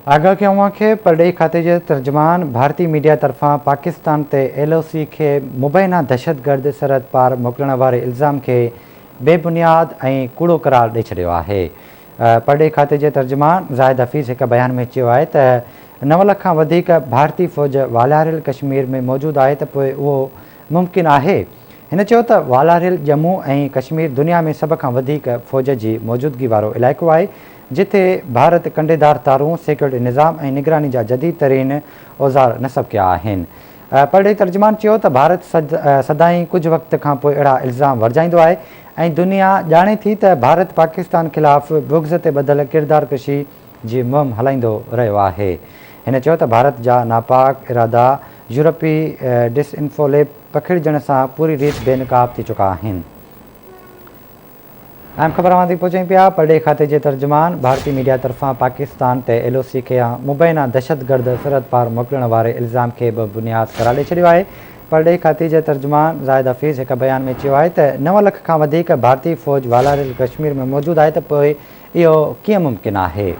आगाह कयूं खे परॾेही खाते जे तर्जुमान भारतीय मीडिया तरफ़ां पाकिस्तान ते LOC खे मुबैना दहशतगर्द सरहद पार मोकिलण वारे इल्ज़ाम खे बेबुनियाद ऐं कूड़ो करार ॾेई छॾियो आहे। परॾेही खाते जे तर्जुमान ज़ाहिद हफ़ीज़ हिक बयान में चयो आहे त 9 लख खां वधीक भारतीय फ़ौज वालारियल कश्मीर में मौजूदु आहे त पोइ उहो मुमकिन आहे। हिन चयो त वालारियल जम्मू ऐं कश्मीर दुनिया में सभ खां वधीक फ़ौज जी मौजूदगी वारो इलाइक़ो आहे, जिथे भारत कंडेदार तारूं, सिक्योरिटी निज़ाम ऐं निगरानी जा जदीद तरीन औज़ार नस्ब कया आहिनि। परॾेही तर्जुमान चयो त भारत सदाईं कुझु वक़्त खां पोइ अहिड़ा इल्ज़ाम वरजाईंदो आहे ऐं दुनिया ॼाणे थी त भारत पाकिस्तान ख़िलाफ़ बुग़्ज़ ते ॿधल किरदार कशी जी मुहिम हलाईंदो रहियो आहे। हिन चयो त भारत जा नापाक इरादा यूरोपी डिसइन्फोलेब पखिड़िजण सां पूरी रीति बेनकाब थी चुका आहिनि। अहम ख़बर अवां ताईं पहुचायूं पिया। परॾेही खाते जे तर्जुमान भारतीय मीडिया तरफ़ां पाकिस्तान ते LOC खे मुबैना दहशतगर्द सरहद पार मोकिलण वारे इल्ज़ाम खे बि बुनियाद करार ॾेई छॾियो आहे। परॾेही खाते जे तर्जुमान ज़ाहिद हफ़ीज़ हिक बयान में चयो आहे त 9 लख खां वधीक भारतीय फ़ौज वालारियल कश्मीर में मौजूदु आहे त पोइ इहो कीअं मुमकिन आहे।